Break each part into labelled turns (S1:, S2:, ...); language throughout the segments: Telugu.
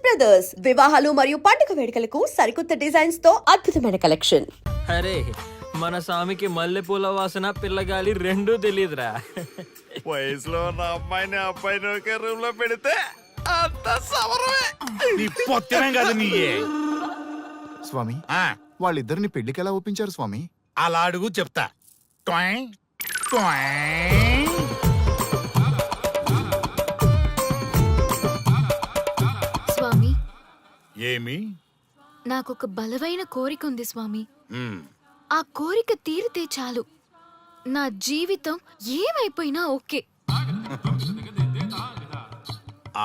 S1: బ్రదర్స్ వివాహాలు మరియు పండుగ వేడుకలకు సరికొత్త డిజైన్స్ తో అద్భుతమైన కలెక్షన్.
S2: అరే మన స్వామికి మల్లెపూల వాసన పిల్లగాలి రెండూ తెలియదురా.
S3: వయసులో ఉన్న అమ్మాయిని అబ్బాయిని ఒకే రూమ్ లో పెడితే అంత సమరమే.
S4: నీ పొత్తమే కాదు నీయే.
S5: స్వామి
S4: ఆ,
S5: వాళ్ళిద్దరిని పెళ్లికి ఎలా ఒప్పించారు స్వామి?
S4: అలా అడుగు చెప్తా. టొయ్, టొయ్.
S6: స్వామి,
S4: ఏమి?
S6: నాకొక బలమైన కోరిక ఉంది స్వామి.
S4: ఉమ్,
S6: ఆ కోరిక తీరితే చాలు, నా జీవితం ఏమైపోయినా ఓకే.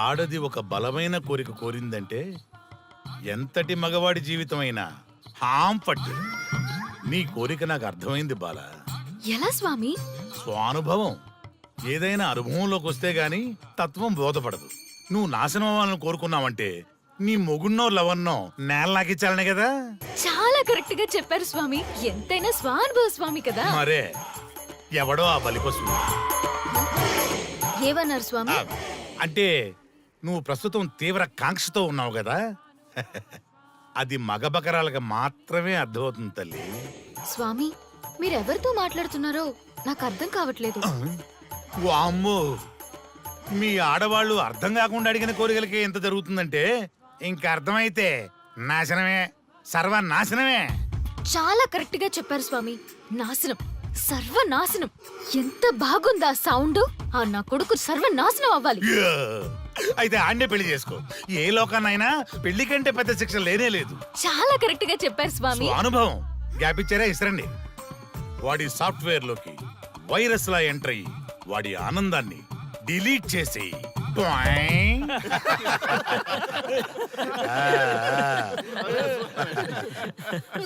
S4: ఆడది ఒక బలమైన కోరిక కోరిందంటే ఎంతటి మగవాడి జీవితమైనా హాం పట్టు. నీ కోరిక నాకు అర్థమైంది బాల.
S6: ఎలా స్వామి?
S4: స్వానుభవం. ఏదైనా అనుభవంలోకి వస్తే గాని తత్వం బోధపడదు. నువ్వు నాశనం అవ్వాలని కోరుకున్నావంటే నీ మొగున్నో లవన్నో నేల నాకిచ్చాలనే కదా.
S6: చాలా కరెక్ట్ గా చెప్పారు స్వామి. ఎంతైనా స్వానుభవ స్వామి కదా.
S4: మరే ఎవడో ఆ బలిపశు.
S6: ఏమన్నారు స్వామి?
S4: అంటే నువ్వు ప్రస్తుతం తీవ్ర కాంక్షతో ఉన్నావు కదా. అది మగ బకరాలకు మాత్రమే అర్థమవుతుంది తల్లి.
S6: స్వామి, మీరెవరితో మాట్లాడుతున్నారో నాకు అర్థం కావట్లేదు.
S4: వామ్మో, మీ ఆడవాళ్ళు అర్థం కాకుండా అడిగిన కోరికలకి ఎంత జరుగుతుందంటే ఇంకా అర్థమైతే నాశనమే, సర్వనాశనమే.
S6: చాలా కరెక్ట్ గా చెప్పారు స్వామి. నాశనం, సర్వనాశనం. ఎంత బాగుందా సౌండ్? ఆ నా కొడుకు సర్వనాశనం అవ్వాలి.
S4: యా! అయితే ఆన్నే పెళ్లి చేసుకో. ఏ లోకాన్నైనా పెళ్లి కంటే పెద్ద శిక్ష లేనే లేదు.
S6: చాలా కరెక్ట్ గా చెప్పారు స్వామి.
S4: అనుభవం. గ్యాప్ ఇచ్చారా? ఇస్తారండి. వాడి సాఫ్ట్వేర్ లోకి వైరస్ లా ఎంటర్ అయ్యి వాడి ఆనందాన్ని డిలీట్ చేసేయి.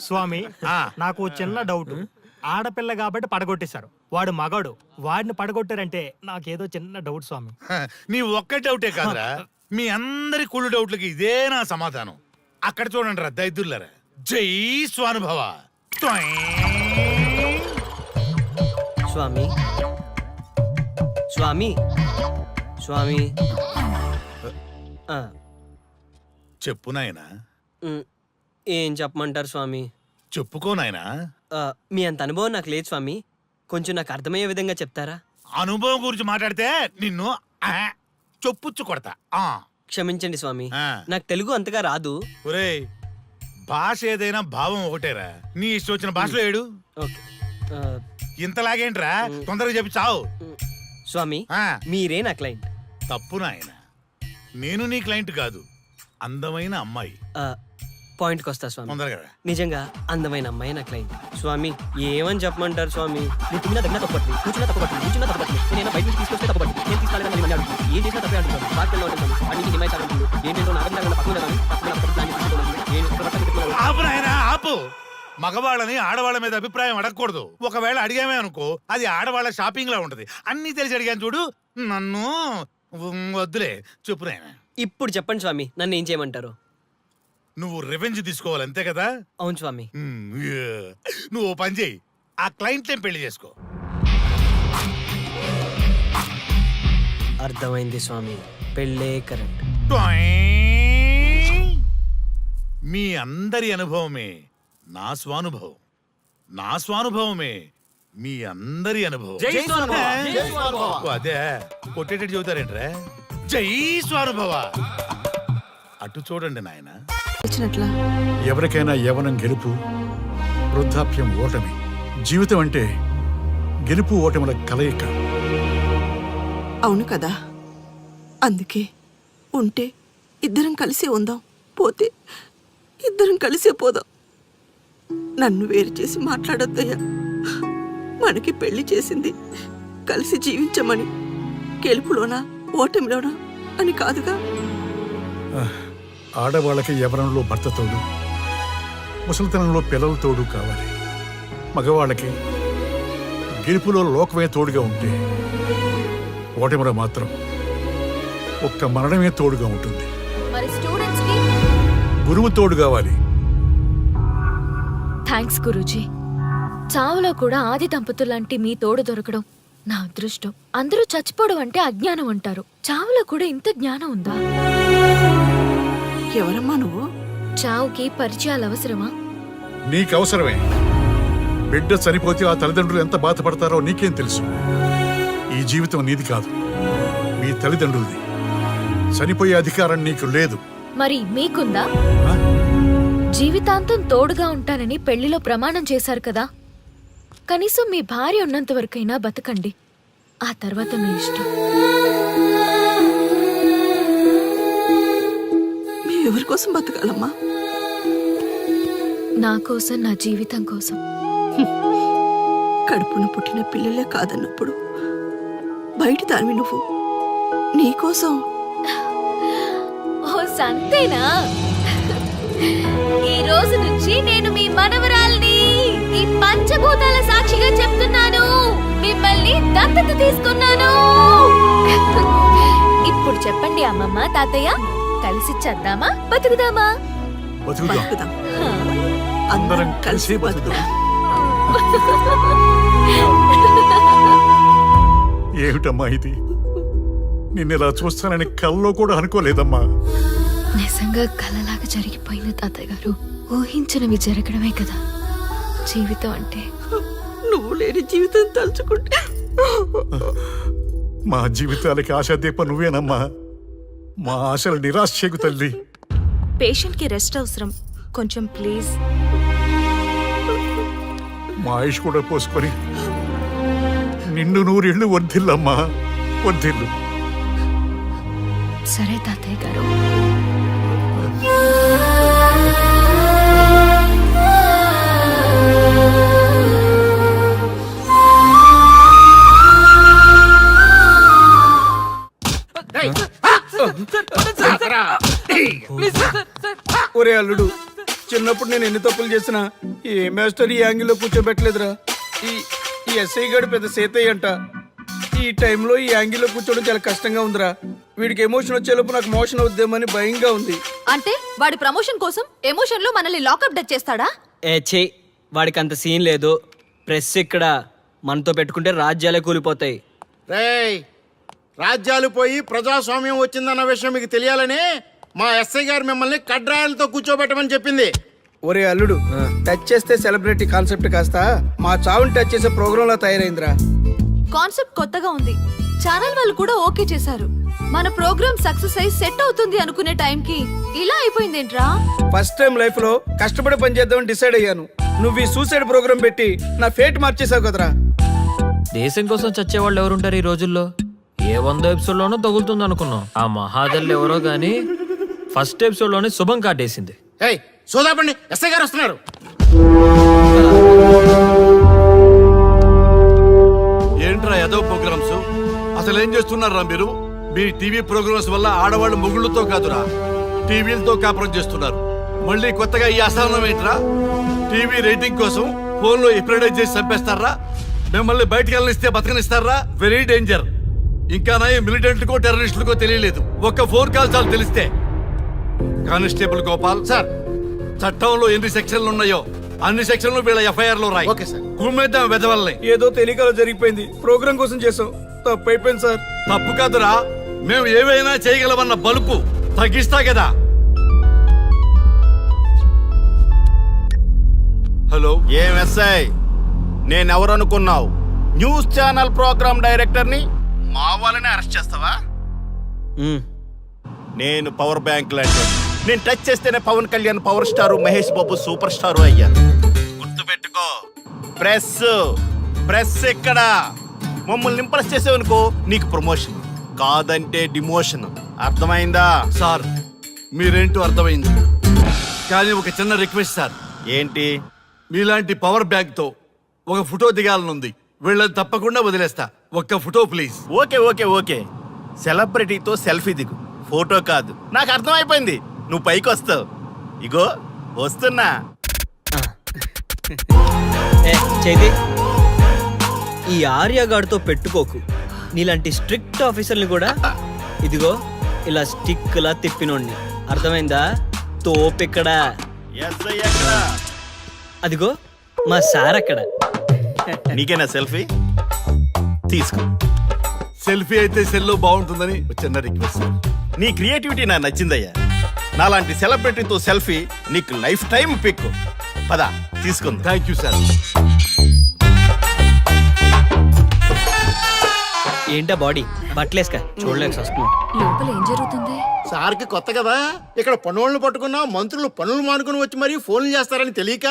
S7: స్వామి,
S4: ఆ,
S7: నాకు చిన్న డౌట్. ఆడపిల్ల కాబట్టి పడగొట్టేశారు, వాడు మగాడు, వాడిని పడగొట్టారంటే నాకేదో చిన్న డౌట్ స్వామి.
S4: నీ ఒక్క డౌటే కాదురా, మీ అందరి కుళ్ళు డౌట్లకి ఇదే నా సమాధానం. అక్కడ చూడండి రా దైదుర్లరా. జై స్వానుభవ.
S2: స్వామి స్వామి స్వామి ఆ,
S4: చెప్పు నాయనా.
S2: ఉమ్, ఏం చెప్పమంటారు స్వామి?
S4: చెప్పుకో నాయనా.
S2: మీ అంత అనుభవం నాకు లేదు స్వామి. కొంచెం నాకు అర్థమయ్యే విధంగా చెప్తారా?
S4: అనుభవం గురించి మాట్లాడితే నిన్ను చొప్పుచ్చు కొడతా.
S2: క్షమించండి స్వామి,
S4: ఆ.
S2: నాకు తెలుగు అంతగా రాదు.
S4: ఒరేయ్, భాష ఏదైనా భావం ఒకటేరా. నీ ఇష్టం వచ్చిన భాషలో ఏడు.
S2: ఓకే. ఆ,
S4: ఇంతలాగేంట్రా, తొందరగా చెప్పి చావు.
S2: స్వామి,
S4: ఆ,
S2: మీరే నా క్లయింట్.
S4: తప్పు నాయన. నేను నీ క్లయింట్ కాదు, అందమైన అమ్మాయి.
S2: పాయింట్కి వస్తా స్వామి.
S4: తొందరగా రా.
S2: నిజంగా అందమైన అమ్మాయి నా క్లయింట్. స్వామి, ఏమని చెప్పమంటారు స్వామి? నేను తిన్నా దగ్గర తప్పట్లేదు, కూర్చున్నా తప్పట్లేదు, కూర్చున్నా తప్పట్లేదు, నేను బయట నుంచి తీసుకొస్తే తప్పట్లేదు, నేను తీసుకెళ్ళాలని మళ్ళీ అడుగుతుంది. ఏం చేసినా తప్పే అంటున్నాను. బాగా ఉంటుంది, అన్నింటి హిమాయి సాగుతుంది. ఏంటంటే నాగంగా పక్కన
S4: ఆపు నాయనా, ఆపు. మగవాళ్ళని ఆడవాళ్ళ మీద అభిప్రాయం అడగకూడదు. ఒకవేళ అడిగామే అనుకో, అది ఆడవాళ్ళ షాపింగ్ లా ఉంటది. అన్ని తెలిసి అడిగాను చూడు, నన్ను వద్దులే. చెప్పు నాయనా.
S2: ఇప్పుడు చెప్పండి స్వామి, నన్ను ఏం చేయమంటారు?
S4: నువ్వు రివెంజ్ తీసుకోవాలి, అంతే కదా?
S2: అవును స్వామి.
S4: నువ్వు ఓ పని చేయి, ఆ క్లయింట్లే పెళ్లి చేసుకో.
S2: అర్థమైంది స్వామి, పెళ్ళే కరెక్ట్.
S4: మీ అందరి అనుభవమే నా స్వానుభవం, నా స్వానుభవమే మీ అందరి అనుభవం. అదే కొట్టేటట్టు చెబుతారేంట్రా? జై స్వానుభవ. అటు చూడండి నాయన.
S8: ఎవరికైనా యవ్వనం గెలుపు, వృద్ధాప్యం ఓటమి. జీవితం అంటే గెలుపు ఓటముల కలయిక.
S9: అవును కదా, అందుకే ఉంటే ఇద్దరం కలిసే ఉందాం, పోతే ఇద్దరం కలిసే పోదాం. నన్ను వేరు చేసి మాట్లాడొద్దయ్యా. మనకి పెళ్లి చేసింది కలిసి జీవించమని, గెలుపులోనా ఓటమిలోనా అని కాదుగా.
S8: ఆడవాళ్ళకి యవ్వనంలో భర్త తోడు, ముసలితనంలో పిల్లల తోడు కావాలి. మగవాళ్ళకి గెలుపులో లోకమే తోడుగా ఉంటే, ఓటమిలో మాత్రం ఒక్క మరణమే తోడుగా ఉంటుంది.
S6: మరి స్టూడెంట్స్ కి
S8: గురువు తోడు కావాలి.
S6: థ్యాంక్స్ గురూజీ. చావులో కూడా ఆది దంపతులాంటి మీ తోడు దొరకడం నా అదృష్టం. అందరూ చచ్చిపోవడం అంటే అజ్ఞానం అంటారు, చావులో కూడా ఇంత జ్ఞానం ఉందా?
S9: ఎవరమ్మా నువ్వు?
S6: చావుకి పరిచయాలు అవసరమా?
S8: నీకు అవసరమే. బిడ్డ చనిపోతే ఆ తల్లిదండ్రులు ఎంత బాధపడతారో నీకేం తెలుసు? ఈ జీవితం నీది కాదు, మీ తల్లిదండ్రులది. చనిపోయే అధికారం నీకు లేదు.
S6: మరి మీకుందా?
S8: ఆ?
S6: జీవితాంతం తోడుగా ఉంటానని పెళ్లిలో ప్రమాణం చేశారు కదా, కనీసం మీ భార్య ఉన్నంత వరకైనా బతకండి. ఆ తర్వాత మీ ఇష్టం.
S9: మేము ఎవరి కోసం బతకాలమ్మా?
S6: నా కోసం, నా జీవితం కోసం.
S9: కడుపున పుట్టిన పిల్లలే కాదన్నప్పుడు బయటి దానివి నువ్వు. నీకోసం
S6: ఓ సంతేనా? ఈ రోజు నుంచి నేను మీ మనవరాల్ని. ఈ పంచభూతాల సాక్షిగా చెప్తున్నాను, మిమ్మల్ని దత్తత తీసుకున్నాను. ఇప్పుడు చెప్పండి అమ్మమ్మ, తాతయ్య, కలిసి చేద్దామా, బతుకుదామా?
S8: బతుకుదాం.
S9: బతుకుదాం.
S8: అందరం కలిసి బతుకుదాం. ఏమిటమ్మా ఇది? నిన్నెలా చూస్తానని కల్లో కూడా అనుకోలేదమ్మా.
S6: నిజంగా కలలాగా జరిగిపోయింది తాతయ్య గారు. ఊహించినవి జరగడమే కదా జీవితం అంటే.
S9: నువ్వు లేని జీవితం తలుచుకుంటే
S8: మా జీవితాలకి ఆశాదీప నువ్వేనమ్మా. మా ఆశలు నిరాశ చేయకు తల్లి.
S10: పేషెంట్ కి రెస్ట్ అవసరం, కొంచెం ప్లీజ్.
S8: మా ఆయుష్ కూడా పోసుకొని నిండు నూరిళ్ళు వర్ధిల్లమ్మా, వర్ధిల్లు.
S6: సరే తాతయ్య గారు.
S2: ఒరే అల్లుడు, చిన్నప్పుడు నేను ఎన్ని తప్పులు చేసినా ఏ మాస్టర్ ఈ యాంగిల్లో కూర్చోబెట్టలేదురా. ఈ ఎస్ఐ గడు పెద్ద సేతయ్య అంట. ఈ టైంలో ఈ యాంగిల్లో కూర్చోవడం చాలా కష్టంగా ఉందిరా. వీడికి ఎమోషన్ వచ్చేలోపు నాకు మోషన్ అవుద్దేమని భయంగా ఉంది.
S10: అంటే వాడి ప్రమోషన్ కోసం ఎమోషన్ లో మనల్ని లాకప్ డెత్ చేస్తాడా?
S2: ఛీ, వాడికి అంత సీన్ లేదు. ప్రెస్ ఇక్కడ మనతో పెట్టుకుంటే రాజ్యాలే కూలిపోతాయి.
S11: రేయ్, రాజ్యాలు పోయి ప్రజాస్వామ్యం వచ్చిందన్న విషయం మీకు తెలియాలని మా ఎస్ఐ గారు మిమ్మల్ని కడ్రాయలతో కూర్చోబెట్టమని చెప్పింది.
S2: ఒరే అల్లుడు, టచ్ చేస్తే సెలబ్రిటీ కాన్సెప్ట్ కాస్త మా చావుని టచ్ చేసే ప్రోగ్రామ్ లా తయారైందిరా.
S10: కాన్సెప్ట్ కొత్తగా ఉంది, ఛానల్ వాళ్ళు కూడా ఓకే చేశారు. మన ప్రోగ్రామ్ సక్సెస్ అయి సెట్ అవుతుంది అనుకునే టైంకి ఇలా అయిపోయిందేంట్రా?
S2: ఫస్ట్ టైం లైఫ్ లో కష్టపడి పని చేద్దామని డిసైడ్ అయ్యాను. నువ్వు ఈ సూసైడ్ ప్రోగ్రామ్ పెట్టి నా ఫేట్ మార్చేసావు కదరా.
S12: దేశం కోసం చచ్చేవాళ్ళు ఎవరుంటారు ఈ రోజుల్లో? ఏ 100 ఎపిసోడ్లోనో తగులుతుంది అనుకున్నాం. ఆ మహాదల్లు ఎవరో గానీ ఫస్ట్ ఎపిసోడ్ లోనే శుభం కాటేసింది.
S11: ఏయ్, సోదాపండి, ఎస్ఐ గారు వస్తున్నారు.
S3: ఏంట్రా ఏదో ప్రోగ్రామ్స్? అసలు ఏం చేస్తున్నారా మీరు? మీ టీవీ ప్రోగ్రామ్స్ వల్ల ఆడవాళ్ళు మొగుళ్ళతో కాదురా, టీవీలతో కాపురం చేస్తున్నారు. మళ్ళీ కొత్తగా ఈ అసహనం ఏంట్రా? టీవీ రేటింగ్ కోసం ఫోన్లో ఎప్రిడైజ్ చేసి చంపేస్తారా? మిమ్మల్ని బయటకు వెళ్ళనిస్తే బతకనిస్తారా? Very danger. ఇంకా నా మిలిటెంట్లకో టెర్రరిస్టులకో తెలియలేదు, ఒక్క ఫోన్ కాల్ చాలు తెలిస్తే. కానిస్టేబుల్ గోపాల్
S11: సార్,
S3: చట్టంలో ఎన్ని సెక్షన్లు ఉన్నాయో అన్ని సెక్షన్లు వీళ్ళ ఎఫ్ఐఆర్ లో రాయి.
S11: Okay sir.
S3: కుమ్మేద్దాం వెదవల్ని.
S2: ఏదో తెలియకలో జరిగిపోయింది, ప్రోగ్రామ్ కోసం చేసాం, తప్పు అయిపోయింది సార్.
S3: తప్పు కాదురా, మేము ఏవైనా చేయగలమన్న బలుపు తగ్గిస్తా కదా. హలో,
S11: ఏం ఎస్ఐ, నేనెవరు అనుకున్నావు? న్యూస్ ఛానల్ ప్రోగ్రామ్ డైరెక్టర్ని. మా వాళ్ళని అరెస్ట్ చేస్తావా? నేను పవర్ బ్యాంక్ లాంటి. నేను టచ్ చేస్తేనే Pawan Kalyan power star, Mahesh Babu super star అయ్యారు. గుర్తుపెట్టుకో, ప్రెస్ ఇక్కడ మమ్మల్ని ఇంప్రెస్ చేసేవనుకో నీకు ప్రమోషన్, కాదంటే డిమోషన్. అర్థమైందా?
S3: సార్ మీరేంటో అర్థమైంది, కానీ ఒక చిన్న రిక్వెస్ట్ సార్.
S11: ఏంటి?
S3: మీలాంటి పవర్ బ్యాంక్ తో ఒక ఫోటో దిగాలనుంది. వీళ్ళని తప్పకుండా వదిలేస్తా, ఒక్క photo please.
S11: Okay okay okay, సెలబ్రిటీతో సెల్ఫీ దిగు, ఫోటో కాదు. నాకు అర్థమైపోయింది, నువ్వు పైకి వస్తావు. ఇగో వస్తున్నా.
S2: చైతి, ఈ ఆర్యగాడితో పెట్టుకోకు. నీలాంటి స్ట్రిక్ట్ ఆఫీసర్ని కూడా ఇదిగో ఇలా స్టిక్ లా తిప్పినోడిని. అర్థమైందా? తోపెక్కడ?
S11: ఎస్ఐ ఎక్కడ?
S2: అదిగో మా సార్ అక్కడ.
S11: నీకేనా సెల్ఫీ? తీసుకో.
S3: సెల్ఫీ అయితే సెల్లో బాగుంటుందని ఒక చిన్న రిక్వెస్ట్ సార్.
S11: నీ క్రియేటివిటీ నాకు నచ్చిందయ్యా. నాలాంటి సెలబ్రిటీతో సెల్ఫీ నీకు లైఫ్ టైం పిక్. పద తీసుకుందా.
S3: Thank you sir.
S2: ఏంటా బాడీ బట్టలేసుక చూడలేక వస్తున్నాం.
S6: లోపల ఏం జరుగుతుంది?
S11: సార్కి కొత్త కదా, ఇక్కడ పనులను పట్టుకున్నా మంత్రులు పనులు మానుకుని వచ్చి మరీ ఫోన్లు చేస్తారని తెలియక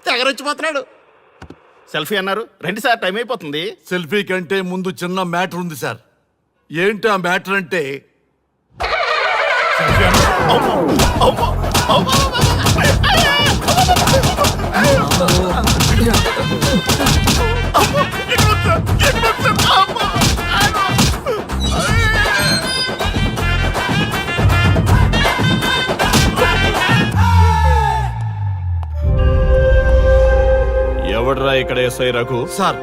S11: తెగరొచ్చిపోతున్నాడు. సెల్ఫీ అన్నారు, రండి సార్, టైం అయిపోతుంది.
S3: సెల్ఫీ కంటే ముందు చిన్న మ్యాటర్ ఉంది సార్. ఏంటి ఆ మ్యాటర్ అంటే,
S11: ఎవడ్రా ఇక్కడ ఎస్ఐ రఘు?
S3: సార్.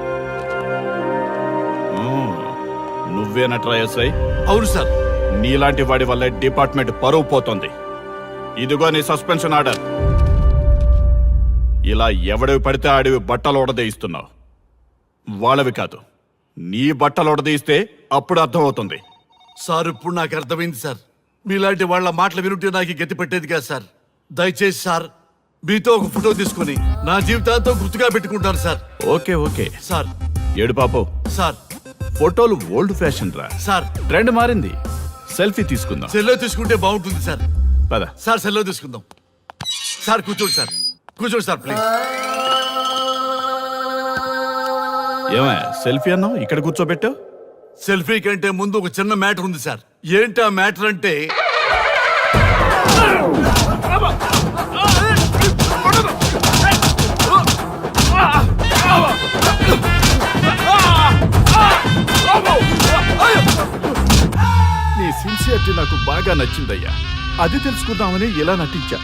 S11: నువ్వేనట్రా ఎస్ఐ?
S3: అవును సార్.
S11: నీలాంటి వాడి వల్ల డిపార్ట్మెంట్ పరువు పోతుంది. ఇదిగో నీ సస్పెన్షన్ ఆర్డర్. ఇలా ఎవడివి పడితే ఆడివి బట్టలు ఉడదీయిస్తున్నావు. వాళ్ళవి కాదు, నీ బట్టలు ఉడదీయిస్తే అప్పుడు అర్థమవుతుంది.
S3: సార్ ఇప్పుడు నాకు అర్థమైంది సార్. మీలాంటి వాళ్ళ మాటలు వినుంటే నాకు గతి పెట్టేది కాదు సార్. దయచేసి సార్ మీతో ఒక ఫోటో తీసుకుని నా జీవితాంతో గుర్తుగా పెట్టుకుంటాను సార్.
S11: Okay okay
S3: sir.
S11: ఏడు పాపు
S3: సార్.
S11: ఫోటోలు ఓల్డ్ ఫ్యాషన్ రా
S3: సార్.
S11: ట్రెండ్ మారింది. సెల్ఫీ తీసుకుందాం.
S3: సెల్లో తీసుకుంటే బాగుంటుంది సార్.
S11: పద
S3: సార్ సెల్లో తీసుకుందాం. సార్ కూర్చోండి సార్, కూర్చోండి సార్ ప్లీజ్.
S11: ఏమయ్య సెల్ఫీ అన్నావు, ఇక్కడ కూర్చోబెట్టావు?
S3: సెల్ఫీ కంటే ముందు ఒక చిన్న మ్యాటర్ ఉంది సార్. ఏంటి ఆ మ్యాటర్ అంటే,
S11: నీ సిన్సియారిటీ నాకు బాగా నచ్చిందయ్యా. అది తెలుసుకుందామని ఇలా నటించా.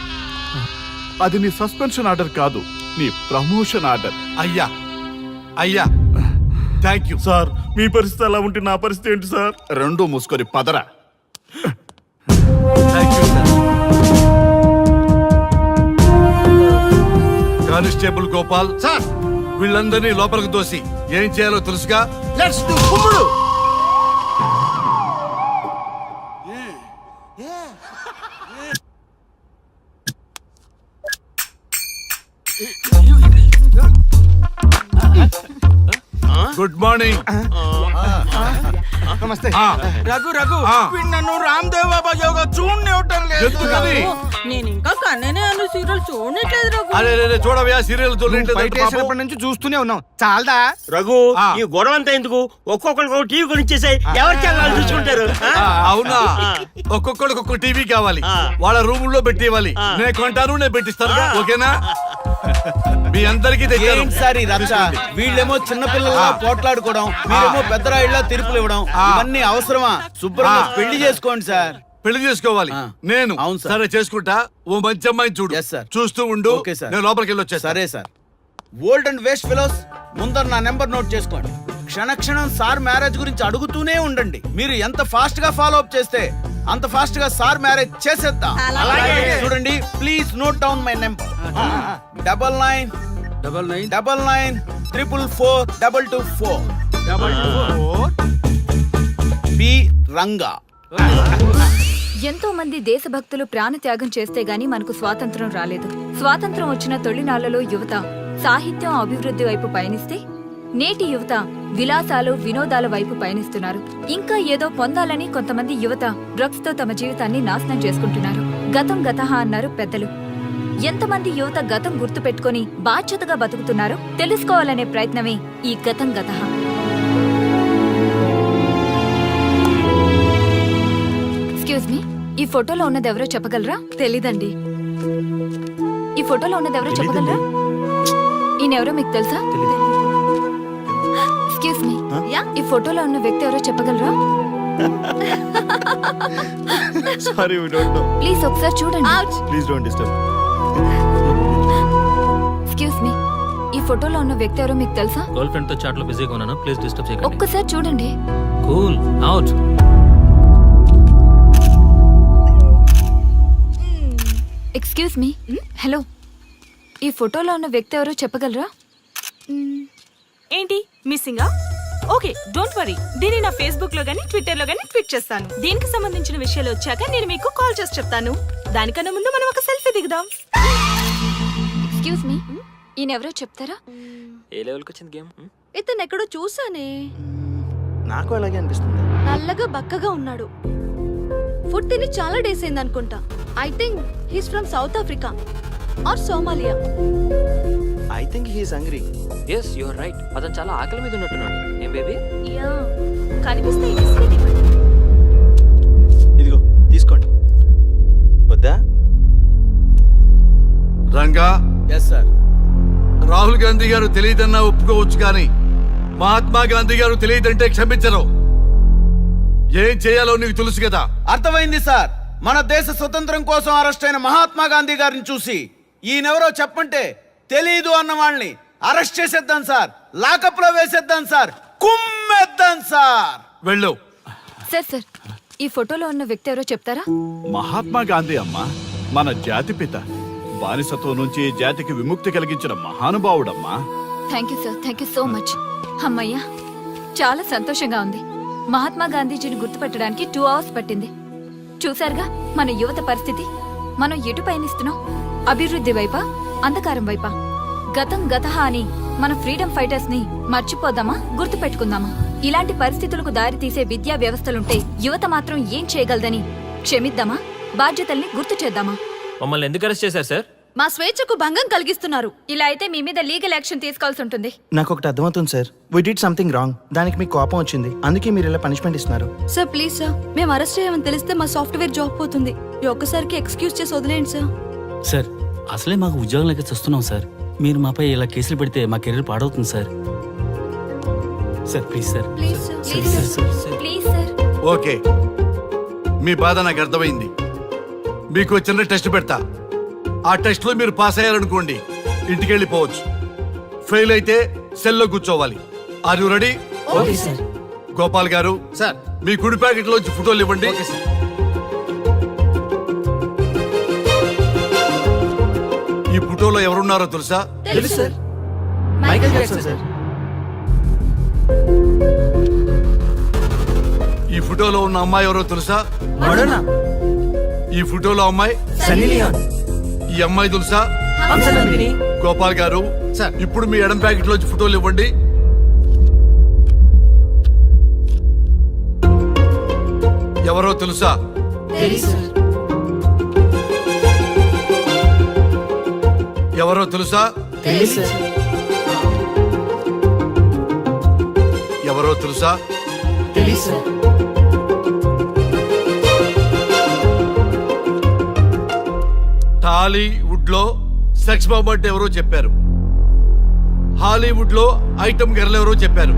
S11: అది నీ సస్పెన్షన్ ఆర్డర్ కాదు, నీ ప్రమోషన్ ఆర్డర్.
S3: అయ్యా అయ్యా థ్యాంక్ యూ
S11: సార్. మీ పరిస్థితి అలా ఉంటే నా పరిస్థితి ఏంటి సార్? రెండు మూసుకొని పదరా.
S3: Thank you sir. Constable Gopal
S11: sir,
S3: వీళ్ళందరినీ లోపలికి తోసి ఏం చేయాలో తెలుసుగా.
S11: లెట్స్ డు కుమ్ముడు.
S3: Good morning.
S11: నమస్తే.
S4: రఘు రఘు
S3: ఆ.
S4: వీడు నన్ను రామ్దేవ్ బాబా యోగా చూడనివ్వటం లేదు.
S3: ఎందుకని?
S9: నేను ఇంకా కన్ననే అను సీరియల్ చూడట్లేదు రఘు.
S3: అరే రే, చూడవయ్యా సీరియల్ చూడలేదు.
S4: నుంచి చూస్తూనే ఉన్నాం. చాలదా?
S2: రఘు
S3: ఆ.
S2: ఈ గొడవ అంతా ఎందుకు? ఒక్కొక్కరికి ఒక టీవీ కొనిచ్చేసాయి, ఎవరి ఛానల్ చూసుకుంటారు.
S3: అవునా? ఒక్కొక్కడికి ఒక్కొక్క టీవీ కావాలి,
S2: ఆ.
S3: వాళ్ళ రూముల్లో పెట్టి ఇవ్వాలి.
S2: ఆ.
S3: నేను కొంటాను, నేను పెట్టిస్తాను. ఓకేనా? మీ అందరికీ తెచ్చాను.
S11: వీళ్ళేమో చిన్నపిల్లల పోట్లాడుకోవడం, మీరేమో పెద్దరాయిళ్ళ తీర్పులు ఇవ్వడం, ఇవన్నీ అవసరమా? శుభ్రంగా పెళ్లి చేసుకోండి సార్.
S3: పెళ్లి చేసుకోవాలి నేను.
S11: అవును సార్.
S3: సరే చేసుకుంటా. ఓ మంచి అమ్మాయిని చూడు.
S11: Yes, sir.
S3: చూస్తూ ఉండు.
S11: Okay, sir.
S3: నేను లోపలికి వెళ్ళి వచ్చేస్తా.
S11: సరే sir. Old and waste fellows, ముందర నా నెంబర్ నోట్ చేసుకోండి. క్షణక్షణం సార్ మ్యారేజ్ గురించి అడుగుతూనే ఉండండి. మీరు ఎంత ఫాస్ట్ గా ఫాలో అప్ చేస్తే అంత ఫాస్ట్ గా సార్ మ్యారేజ్ చేసేద్దాం. చూడండి, please note down my number. 9999442224 P Ranga.
S6: ఎంతో మంది దేశభక్తులు ప్రాణత్యాగం చేస్తే గాని మనకు స్వాతంత్రం రాలేదు. స్వాతంత్రం వచ్చిన తొలినాళ్లలో యువత సాహిత్యం అభివృద్ధి వైపు పయనిస్తే నేటి యువత విలాసాలు వినోదాల వైపు పయనిస్తున్నారు. ఇంకా ఏదో పొందాలని కొంతమంది యువత డ్రగ్స్ తో తమ జీవితాన్ని నాశనం చేసుకుంటున్నారు. గతం గతహ అన్నారు పెద్దలు. ఎంతమంది యువత గతం గుర్తు పెట్టుకుని బాధ్యతగా బతుకుతున్నారో తెలుసుకోవాలనే ప్రయత్నమే ఈ గతం గతహ. ఎక్స్క్యూజ్ మీ, ఈ ఫోటోలో ఉన్నది ఎవరో చెప్పగలరా? తెలీదండి. ఈ ఫోటోలో ఉన్నది ఎవరో చెప్పగలరా? ఈయనెవరో మీకు తెలుసా? ఎక్స్క్యూజ్ మీ, ఈ ఫోటోలో ఉన్న వ్యక్తి ఎవరో చెప్పగలరా?
S11: Sorry, we don't know.
S6: Please ఒకసారి చూడండి.
S11: Please don't disturb.
S6: Excuse me, ఈ ఫోటోలో ఉన్న వ్యక్తి ఎవరో మీకు తెలుసా?
S12: గర్ల్ ఫ్రెండ్ తో చాట్ లో బిజీగా ఉన్నాను, ప్లీజ్ డిస్టర్బ్ చేయకండి.
S6: ఒక్కసారి చూడండి.
S12: Cool out.
S6: Excuse me, hello, ఈ ఫోటోలో ఉన్న వ్యక్తి ఎవరో చెప్పగలరా?
S9: ఏంటి మిస్సింగా? Okay, don't worry. దీన్ని నా ఫేస్బుక్ లో గానీ ట్విట్టర్ లో గానీ ట్వీట్ చేస్తాను. దీనికి సంబంధించిన విషయాలు వచ్చాక నేను మీకు కాల్ చేసి చెప్తాను. దానికన్నా ముందు మనం ఒక సెల్ఫీ దిగుదాం.
S6: ఎక్స్క్యూజ్ మీ, ఈయనెవరో చెప్తారా?
S12: ఏ లెవెల్కి వచ్చింది గేమ్?
S10: ఇతను ఎక్కడో చూసానే.
S11: నాకు అలాగే అనిపిస్తుంది.
S10: నల్లగా బక్కగా ఉన్నాడు. ఫుడ్ తిని చాలా డేస్ అయింది అనుకుంటా. I think he's from South Africa or Somalia.
S11: I think he's hungry.
S12: Yes your right. అతను చాలా ఆకలి మీద ఉన్నట్టున్నాడు. ఏం బేబీ?
S10: యా, కనిపిస్తే ఈ బిస్కెట్ ఇవ్వండి.
S11: ఇదిగో తీసుకోండి. వద్దా?
S3: Ranga,
S11: yes sir.
S3: రాహుల్ గాంధీ గారు తెలియదన్నా ఒప్పుకోవచ్చు కానీ మహాత్మా గాంధీ గారు తెలియదంటే క్షమించరు. ఏం చేయాలో నీకు తెలుసు కదా.
S11: అర్థమైంది సార్. మన దేశ స్వతంత్రం కోసం అరెస్ట్ అయిన మహాత్మా గాంధీ గారిని చూసి ఈయనెవరో చెప్పంటే తెలీదు అన్న వాళ్ళని అరెస్ట్ చేసేద్దాం సార్. లాకప్ లో వేసేద్దాం సార్. కుమ్మేద్దాం సార్.
S3: వెళ్ళు.
S6: సార్ సార్, ఈ ఫోటోలో ఉన్న వ్యక్తి ఎవరో చెప్తారా?
S13: మహాత్మా గాంధీ అమ్మ మన జాతిపిత. బానిసత్వం నుంచి జాతికి విముక్తి కలిగించిన మహానుభావుడమ్మా.
S6: Thank you sir, thank you so much. అమ్మయ్యా, చాలా సంతోషంగా ఉంది. మహాత్మా గాంధీజీని గుర్తుపట్టడానికి 2 hours పట్టింది. చూసారుగా మన యువత పరిస్థితి. మనం ఎటు పయనిస్తున్నాం? అభివృద్ధి వైపా, అంధకారం వైపా? గతం గతహ అని మన ఫ్రీడమ్ ఫైటర్స్ ని మర్చిపోదామా, గుర్తు పెట్టుకుందామా? ఇలాంటి పరిస్థితులకు దారి తీసే విద్యా వ్యవస్థలుంటే యువత మాత్రం ఏం చేయగలదని క్షమిద్దామా, బాధ్యతల్ని గుర్తు చేద్దామా?
S12: మమ్మల్ని ఎందుకు అరెస్ట్ చేశారు సార్?
S10: మా స్వేచ్ఛకు భంగం కలిగిస్తున్నారు.
S6: ఇలా అయితే మీ మీద లీగల్ యాక్షన్ తీసుకోవాల్సి ఉంటుంది.
S11: నాకు ఒకటి అర్థమవుతుంది sir. We did something wrong. దానికి మీకు కోపం వచ్చింది, అందుకే మీరు ఇలా పనిష్మెంట్ ఇస్తున్నారు.
S10: సార్ ప్లీజ్ సార్, మేము అరెస్ట్ చేయమని తెలిస్తే మా సాఫ్ట్వేర్ జాబ్ పోతుంది. ఈ ఒక్కసారికి ఎక్స్క్యూజ్ చేసి వదిలేండి సార్.
S2: సార్ అసలే మాకు ఉద్యోగం లేక చూస్తున్నాం సార్. మీరు మాపై ఇలా కేసులు పెడితే మా కెరీర్ పాడవుతుంది sir. Sir please sir.
S6: Please sir, please sir, please sir.
S3: Okay, మీ బాధ నాకు అర్థమైంది. మీకు చిన్న టెస్ట్ పెడతా. ఆ టెస్ట్ లో మీరు పాస్ అయ్యారనుకోండి, ఇంటికి వెళ్ళిపోవచ్చు. ఫెయిల్ అయితే సెల్లో కూర్చోవాలి. Are you ready?
S2: Okay sir.
S3: Gopal గారు
S2: సార్
S3: మీ కుడి ప్యాకెట్ లోంచి ఫోటోలు ఇవ్వండి. ఈ ఫోటోలో ఎవరున్నారో తెలుసా?
S2: తెలుసు సార్. Michael Jackson sir.
S3: ఈ ఫోటోలో ఉన్న అమ్మాయి ఎవరో తెలుసా?
S2: మడోనా.
S3: ఈ ఫోటోలో అమ్మాయి
S2: సన్నీ లియోన్.
S3: ఈ అమ్మాయి తెలుసా?
S2: హంసనందిని.
S3: గోపాల్ గారు
S2: సార్.
S3: ఇప్పుడు మీ ఎడం ప్యాకెట్ లోంచి ఫోటోలు ఇవ్వండి. ఎవరో తెలుసా?
S2: తెలుసు సార్.
S3: ఎవరో తెలుసా?
S2: తెలుసు సార్.
S3: ఎవరో తెలుసా?
S2: తెలుసు సార్.
S3: టాలీవుడ్ లో సెక్స్ బాంబ్ అంటే ఎవరో చెప్పారు. హాలీవుడ్ లో ఐటమ్ గర్ల్ ఎవరో చెప్పారు.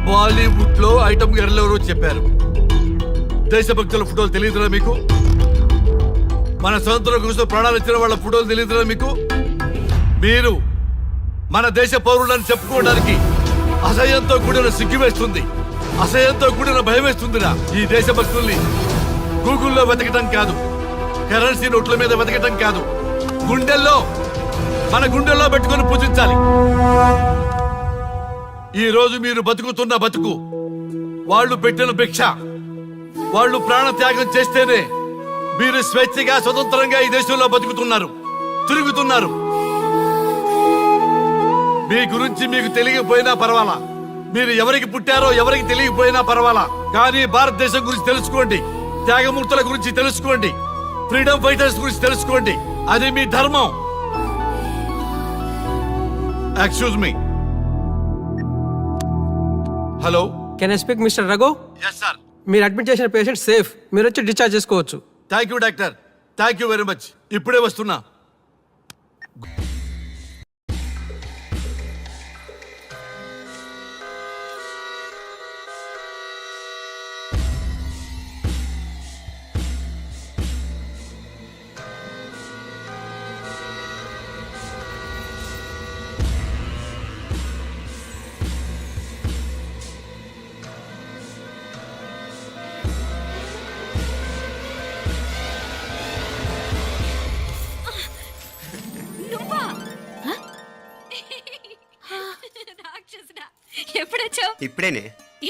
S3: బాలీవుడ్ లో ఐటమ్ గర్ల్ ఎవరో చెప్పారు. దేశభక్తుల ఫోటోలు తెలియదురా మీకు? మన స్వతంత్రం కోసం ప్రాణాలు ఇచ్చిన వాళ్ళ ఫోటోలు తెలియదురా మీకు? మీరు మన దేశ పౌరులని చెప్పుకోవడానికి అసహ్యంతో కూడిన సిగ్గు వేస్తుంది, అసహ్యంతో కూడిన భయం వేస్తుందిరా. ఈ దేశభక్తుల్ని గూగుల్లో వెతకటం కాదు, కరెన్సీ నోట్ల మీద వెతకటం కాదు, గుండెల్లో మన గుండెల్లో పెట్టుకొని పూజించాలి. ఈ రోజు మీరు బతుకుతున్న బతుకు వాళ్ళు పెట్టిన భిక్ష. వాళ్ళు ప్రాణ త్యాగం చేస్తేనే మీరు స్వేచ్ఛగా స్వతంత్రంగా ఈ దేశంలో బతుకుతున్నారు, తిరుగుతున్నారు. మీ గురించి మీకు తెలియకపోయినా పర్వాలా, మీరు ఎవరికి పుట్టారో ఎవరికి తెలియకపోయినా పర్వాలా, కానీ భారతదేశం గురించి తెలుసుకోండి, త్యాగమూర్తుల గురించి తెలుసుకోండి, ఫ్రీడమ్ ఫైటర్స్ గురించి తెలుసుకోండి. అది మీ ధర్మం. Excuse me. Hello,
S2: can I speak mister Raghu?
S3: Yes sir.
S2: మీరు అడ్మిట్ చేసిన పేషెంట్ సేఫ్. మీరు వచ్చి డిశ్చార్జ్ చేసుకోవచ్చు.
S3: Thank you doctor, thank you very much. ఇప్పుడే వస్తున్నా.
S6: ఎప్పుడొచ్చావు?
S10: ఇప్పుడేనే.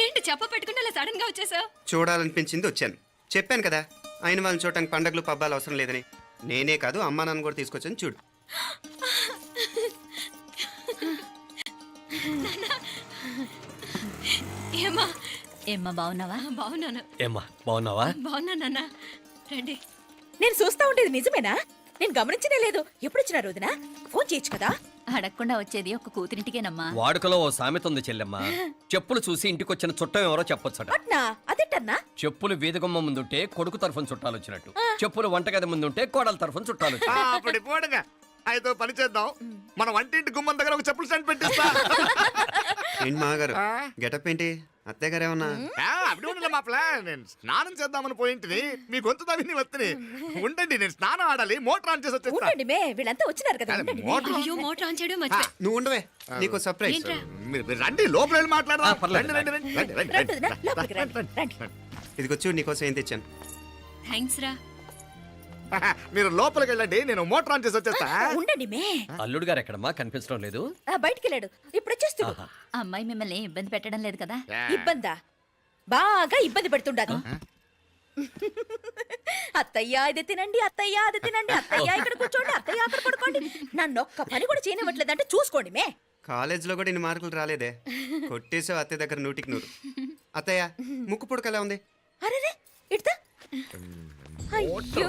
S6: ఏంటి చెప్ప పెట్టుకుంటే అలా సడన్ గా వచ్చేసావు?
S10: చూడాలనిపించింది వచ్చాను. చెప్పాను కదా
S2: ఆయన వాళ్ళని చూడటానికి పండగలు పబ్బాలు అవసరం లేదని నేనే కాదు అమ్మా నాన్న కూడా తీసుకొచ్చాను చూడు.
S10: ఏమ్మా ఏమ్మా బాగున్నావా? బాగున్నాను.
S2: ఏమ్మా బాగున్నావా?
S10: బాగున్నా నాన్న. రండి.
S9: నేను చూస్తా ఉండేది నిజమేనా? నేను గమనించనే లేదు. ఎప్పుడు వచ్చిన రోజున ఫోన్ చేయొచ్చు కదా.
S10: అడగకుండా వచ్చేది ఒక కూతురింటికేనమ్మా.
S2: వాడుకలో ఓ సామెత ఉంది చెల్లెమ్మ. చెప్పులు చూసి ఇంటికొచ్చిన చుట్టం ఎవరో చెప్పొచ్చట.
S9: అట్నా? అదేంటన్నా?
S2: చెప్పులు వీధగుమ్మ ముందుంటే కొడుకు తరఫున చుట్టాలు వచ్చినట్టు, చెప్పులు వంటగది ముందుంటే కోడల తరఫున చుట్టాలు వచ్చినట్టు.
S5: అయితే పని చేద్దాం, మన వంటింటి గుమ్మం దగ్గర ఒక చెప్పులు స్టాండ్ పెట్టిస్తా.
S2: ఏంటి మాగారు గెటప్ ఏంటి? అత్తయ్య గారు ఏమన్నా?
S5: అప్పుడు ఉండలే మా ప్లాన్. నేను స్నానం చేద్దామని పోయింటిని, మీ గొంతు తవ్వి వస్తుంది. ఉండండి, నేను స్నానం ఆడాలి, మోటార్ ఆన్ చేసి వచ్చేస్తా.
S9: ఉండండి మే, వీళ్ళంతా వచ్చినారు కదా. ఉండండి మే.
S10: అయ్యో మోటార్ ఆన్ చేయడం
S2: నువ్వు ఉండవే, నీకు సర్ప్రైజ్.
S5: మీరు రండి, లోపల వెళ్ళి మాట్లాడదాం.
S2: పర్లేదు.
S5: రండి, రండి, రండి, రండి, రండి,
S9: రండి,
S5: రండి.
S9: లోపలికి రండి, రండి.
S2: ఇదిగో చూడు నీకోసం ఏం తెచ్చాను.
S10: థ్యాంక్స్ రా.
S5: మీరు లోపలికి వెళ్ళండి, నేను మోటార్ ఆన్ చేసి వచ్చేస్తా.
S9: ఉండండి మే.
S2: అల్లుడు గారు ఎక్కడమ్మా కనిపించడం లేదు?
S9: బయటికి వెళ్ళాడు, ఇప్పుడు వచ్చేస్తాడు.
S10: అమ్మాయి మిమ్మల్ని ఇబ్బంది పెట్టడం లేదు కదా?
S9: ఇబ్బందా? బాగా ఇబ్బంది పెడుతుండదు. అత్తయ్య ఇది తినండి, అత్తయ్య అది తినండి, అత్తయ్య ఇక్కడ కూర్చోండి, అత్తయ్య అక్కడ పడుకోండి. నన్ను ఒక్క పని కూడా చేయనివ్వట్లేదంటే చూసుకోండి మే.
S2: కాలేజీలో కూడా ఇన్ని మార్కులు రాలేదే. కొట్టేసావు అత్తయ్య దగ్గర 100కి 100. అత్తయ్య ముక్కు పుడక ఎలా ఉంది?
S9: అరే ఇడతా. అయ్యో,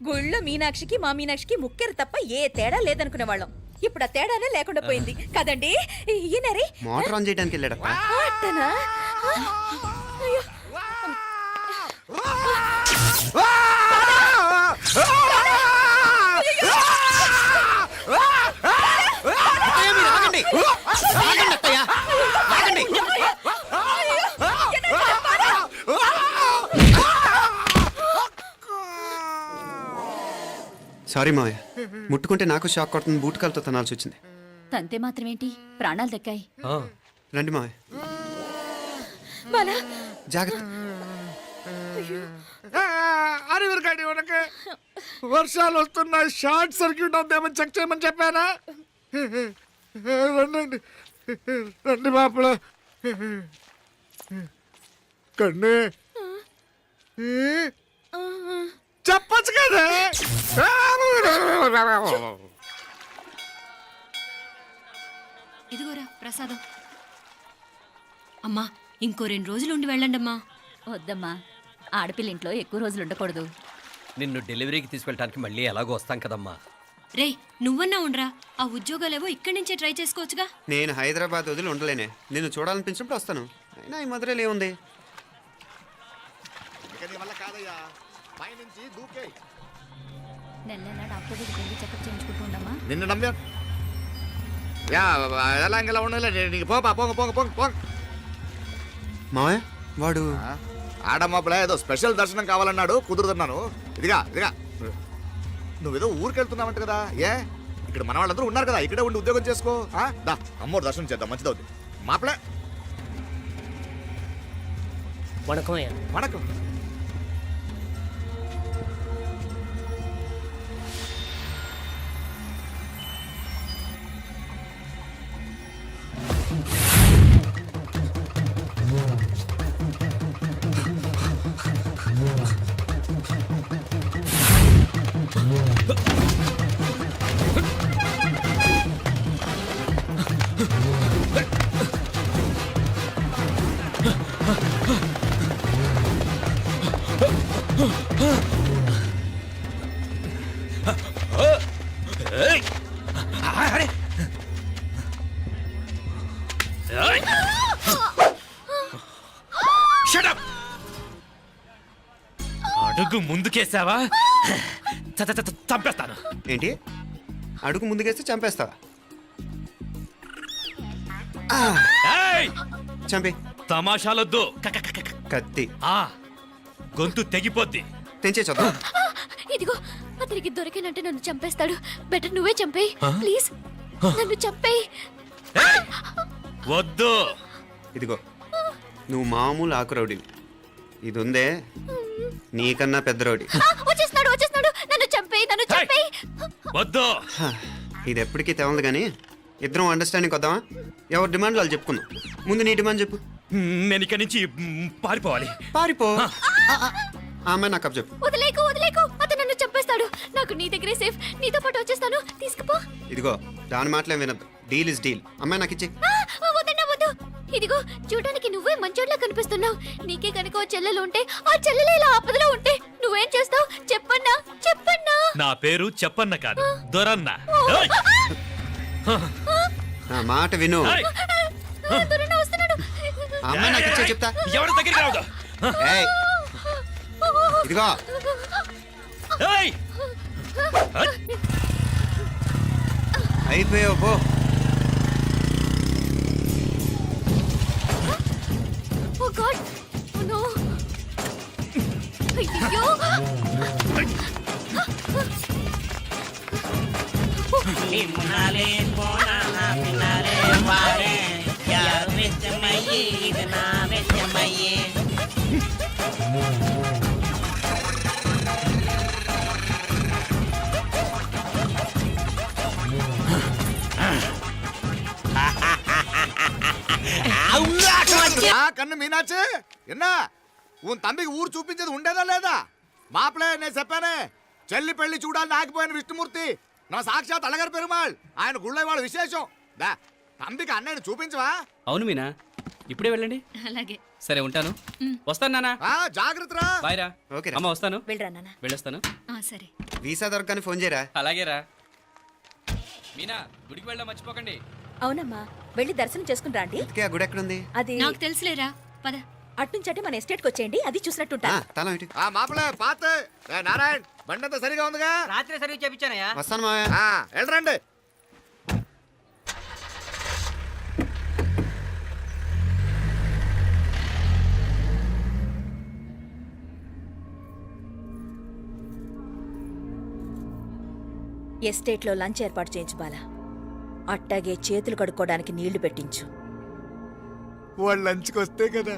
S9: గుళ్ళో మీనాక్షికి మా మీనాక్షికి ముక్కెరు తప్ప ఏ తేడా లేదనుకునే వాళ్ళం. ఇప్పుడు ఆ తేడానే లేకుండా పోయింది కదండి. ఈయనరే
S2: మోటార్ ఆన్ చేయడానికి వెళ్ళాడు.
S9: అట్టనా? అయ్యో.
S2: సారీ మావయ్య, ముట్టుకుంటే నాకు షాక్ కొడుతుంది. బూట్ కాలుతో తనాల్సి వచ్చింది.
S10: తంతే మాత్రమేంటి, ప్రాణాలు దక్కాయి.
S2: రండి మావయ్య,
S9: బాలా,
S2: జాగ్రత్త.
S5: అరవిరకండి ఉనకే వర్షాలు వస్తున్నాయి, షార్ట్ సర్క్యూట్ అవుతామని చెక్ చేయమని చెప్పానా? రండి రండి మాపల కన్నే చెప్పచ్చు కదా.
S10: ఇదిగోరా ప్రసాదం. అమ్మా ఇంకో 2 రోజులు ఉండి వెళ్ళండి అమ్మా. వద్దమ్మా, ఆడపిల్ల ఇంట్లో ఎక్కువ రోజులు ఉండకూడదు.
S2: నిన్ను డెలివరీకి తీసుకెళ్ళడానికి మళ్ళీ ఎలాగో వస్తాం కదమ్మా.
S10: రే నువ్వన్నా ఉండరా, ఆ ఉద్యోగాలేవో ఇక్కడి నుంచే ట్రై చేసుకోవచ్చుగా.
S2: నేను హైదరాబాద్ వదిలి ఉండలేనే. నిన్ను చూడాలనిపించినప్పుడు వస్తాను. అయినా ఈ మధురైలో ఏముంది?
S10: నెల నెల డాక్టర్ దగ్గరికి వెళ్ళి చెకప్ చేయించుకుంటూ ఉండమ్మా.
S5: నిన్ను నమ్మా ఎలా ఇంకెలా ఉండలే. నీకు పోపా, పోంగ పోంగ పోంగ పోంగ.
S2: మావయ్య వాడు
S5: ఆడమ్మప్పుడే ఏదో స్పెషల్ దర్శనం కావాలన్నాడు, కుదురుతున్నాను. ఇదిగా ఇదిగా నువ్వేదో ఊరికెళ్తున్నావంట కదా. ఏ ఇక్కడ మన వాళ్ళందరూ ఉన్నారు కదా, ఇక్కడే ఉండి ఉద్యోగం చేసుకో. దా అమ్మోడు దర్శనం చేద్దాం, మంచిదవుద్ది. మాపలే
S2: వణకం.
S5: వణకం.
S12: అడుగు ముందుకేసావా చంపేస్తాను.
S2: ఏంటి? అడుగు ముందుకేస్తే చంపేస్తావా? చంపి.
S12: తమాషాలొద్దు,
S2: కత్తి
S12: గొంతు తెగిపోద్ది.
S2: తెంచే చూద్దాం.
S10: ఇదిగో అతనికి దొరికినంటే నన్ను చంపేస్తాడు. బెటర్ నువ్వే చంపేయి ప్లీజ్, నన్ను చంపేయి.
S12: వద్దు.
S2: ఇదిగో నువ్వు మామూలు ఆకు రౌడీవి. ఇది ఉందే నీకన్నా పెద్ద రౌడీ.
S10: వచ్చేస్తున్నాడు వచ్చేస్తున్నాడు, నన్ను చంపేయి, నన్ను చంపేయి.
S12: వద్దు.
S2: ఇది ఎప్పటికీ తెవలదు కానీ ఇద్దరం అండర్స్టాండింగ్ వద్దామా? ఎవరి డిమాండ్ వాళ్ళు చెప్పుకుందాం. ముందు నీ డిమాండ్ చెప్పు.
S12: నేను ఇక్కడి నుంచి పారిపోవాలి.
S2: పారిపో.
S11: ఆ అమ్మాయి నాకు అప్ చెప్పు.
S10: వదిలేకు వదిలేకు, అతను నన్ను చంపేస్తాడు. నాకు నీ దగ్గరే సేఫ్, నీతో పాటు వచ్చేస్తాను. తీసుకుపో.
S11: ఇదిగో దాని మాటలేం వినద్దు. Deal is deal. అమ్మాయి నాకు ఇచ్చి.
S10: వద్దన్నా వద్దు. ఇదిగో చూడడానికి నువ్వే మంచోట్లా కనిపిస్తున్నావు. నీకే కనుక ఓ చెల్లెలు ఉంటే, ఆ చెల్లెలు ఇలా ఆపదలో ఉంటే నువ్వేం చేస్తావు? చెప్పన్నా చెప్పన్నా.
S13: నా పేరు చెప్పన్న కాదు, దొరన్న.
S11: నా మాట విను.
S10: దొరన్న వస్తున్నాడు.
S11: ఆ అమ్మాయి నాకు ఇచ్చే చెప్తా.
S13: ఎవరి దగ్గరికి రావద్దు.
S11: ఏయ్, ఇదిగో
S13: ఏయ్!
S11: అయిపోయావు పో.
S10: ఓ గాడ్, ఓ నో. అయ్యో.
S5: కన్ను మీనాచి ఎన్నా ఉన్ తంబికి ఊరు చూపించేది ఉండేదా లేదా? మాపలే నేను చెప్పానే, చెల్లి పెళ్లి చూడాలని ఆగిపోయిన విష్ణుమూర్తి నా సాక్షాత్ అలగారి పెరుమాళ్. ఆయన గుళ్ళో వాళ్ళ విశేషం. దా తంబికి అన్నయ్యని చూపించవా?
S2: అవును మీనా, ఇప్పుడే వెళ్ళండి.
S10: అలాగే.
S2: సరే ఉంటాను. వస్తాను నాన్న.
S5: జాగ్రత్తరా.
S2: బాయ్ రా.
S11: ఓకే రా.
S2: అమ్మ వస్తాను.
S9: వెళ్ళరా నాన్న.
S2: వెళ్ళొస్తాను.
S10: సరే.
S11: వీసా దొరకని ఫోన్ చేయరా.
S2: అలాగే రా. మీనా, గుడికి వెళ్ళడం మర్చిపోకండి.
S9: అవునమ్మా, వెళ్ళి దర్శనం చేసుకుని రండి.
S11: ఇంతకీ ఆ గుడి ఎక్కడుంది?
S9: అది
S10: నాకు తెలుసులేరా, పద.
S9: అట్నుంచి అంటే మన ఎస్టేట్కి వచ్చేయండి, అది చూసినట్టుంటా.
S11: తల ఇటు.
S5: మాపలే పాత నారాయణ్ బండంతా సరిగా ఉందిగా?
S2: రాత్రి సర్వీస్ చేయించానయ్యా.
S11: వస్తాను మావయ్య.
S5: వెళ్ళరండి.
S9: ఎస్టేట్లో లంచ్ ఏర్పాటు చేయించు బాలా. అట్టాగే చేతులు కడుక్కోవడానికి నీళ్లు పెట్టించు.
S5: వాళ్ళు లంచ్కి వస్తే కదా.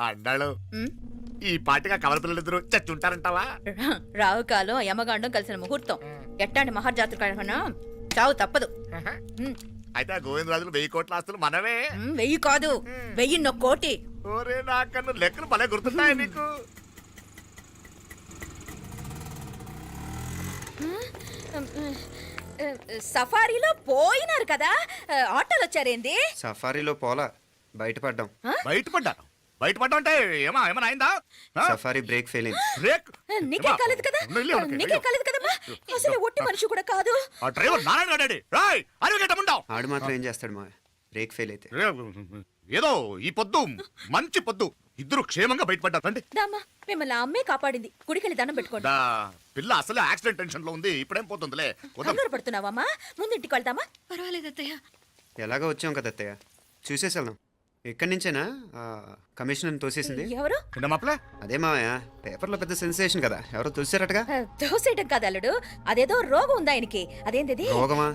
S5: అన్నాడు ఈ పాటిగా కవల పిల్లలిద్దరూ చచ్చుంటారంటావా?
S9: రావు కాలం యమగాండం కలిసిన ముహూర్తం. ఎట్టాంటి మహర్జాతృ చావు తప్పదు.
S5: అయితే ఆ గోవిందరాజులు 1000 కోట్ల ఆస్తులు మనమే.
S9: 1000 కాదు, 1001 కోటి.
S5: ఓరే నాకన్ను లెక్కలు భలే గుర్తున్నాయి నీకు.
S9: సఫారీలో పోయినారు కదా, ఆటోలు వచ్చారేంది?
S11: సఫారీలో పోలా, బయటపడ్డాం.
S5: బయటపడ్డాను. బయటపడ్డా అంటే ఏమైనా అయిందా?
S11: సఫారీ బ్రేక్ ఫెయిల్ అయింది.
S5: బ్రేక్
S9: నీకే కాలేదు కదా? నీకే కాలేదు కదమ్మా? అసలు ఒట్టి మనిషి కూడా కాదు.
S5: ఆ డ్రైవర్ నారాయణ గాడి రాయ్ అరగేటముండావు.
S11: ఆడు మాత్రం ఏం చేస్తాడు మావయ్య?
S2: బ్రేక్ ఫెయిల్ అయితే
S5: ఏదో ఈ పొద్దు మంచి పొద్దు ఇద్దరు క్షేమంగా బయటపడ్డారు రండి.
S9: దామా మిమ్మల్ని ఆ అమ్మే కాపాడింది. గుడికెళ్ళి దండం పెట్టుకోండి.
S5: దా, పిల్ల అసలే యాక్సిడెంట్ టెన్షన్ లో ఉంది, ఇప్పుడేం పోతుందిలే. వద్దాం.
S9: కంగారు పడుతున్నావమ్మా? ముందు ఇంటికి వెళ్తామా?
S10: పర్వాలేదు అత్తయ్య.
S2: ఎలాగో వచ్చాం కదా అత్తయ్య, చూసేసి వెళ్దాం. ఎక్కడి నుంచేనా కమిషనర్ తోసేసింది?
S9: ఎవరు?
S5: నిన్న మాప్లే
S2: అదే మావయ్య, పేపర్లో పెద్ద సెన్సేషన్ కదా, ఎవరో తోసారటగా.
S9: దోసేయటం కాదు అల్లుడు, అదేదో రోగం ఉంది ఆయనకి. అదేంటిది?
S2: రోగమా?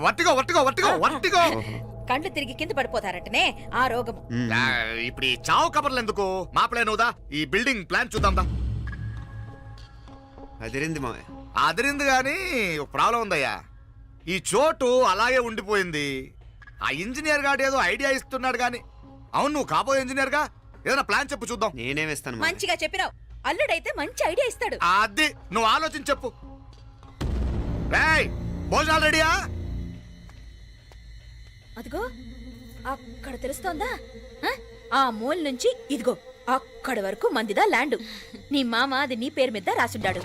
S5: Vertigo vertigo vertigo vertigo.
S9: కండ్లు తిరిగి కింద పడిపోతారటనే ఆ రోగం.
S5: ఇప్పుడు ఈ చావు కబర్లు ఎందుకు? మాప్లే నువ్వుదా, ఈ బిల్డింగ్ ప్లాన్ చూద్దాందా.
S2: అదిరింది మావయ్య.
S5: అదిరింది గాని ఒక ప్రాబ్లం ఉందయ్యా. ఈ చోటు అలాగే ఉండిపోయింది. ఆ ఇంజనీర్ గాడు ఏదో ఐడియా ఇస్తున్నాడు గాని. అవును, నువ్వు కాబోయే ఇంజనీర్ గా ఏదైనా ప్లాన్ చెప్పు చూద్దాం.
S2: నేనే వేస్తాను.
S9: మంచిగా చెప్పినావు. అల్లుడైతే మంచి ఐడియా ఇస్తాడు.
S5: అది నువ్వు ఆలోచించి చెప్పు. రేయ్, భోజనాలు రెడీయా?
S9: అదిగో అక్కడ తెలుస్తోందా? ఆ మూల నుంచి ఇదిగో అక్కడ వరకు మందిదా ల్యాండ్. నీ మామ అది నీ పేరు మీద రాసుండాడు.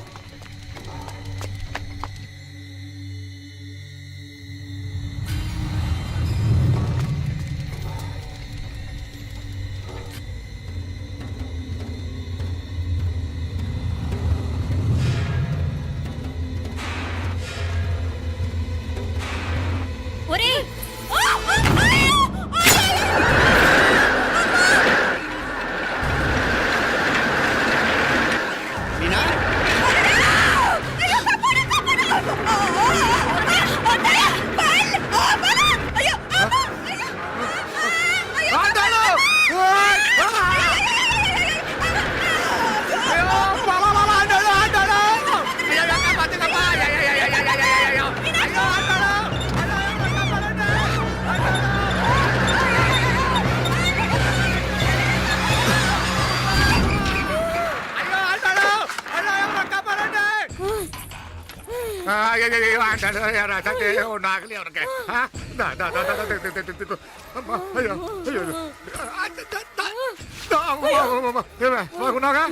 S9: ఒరేయ్!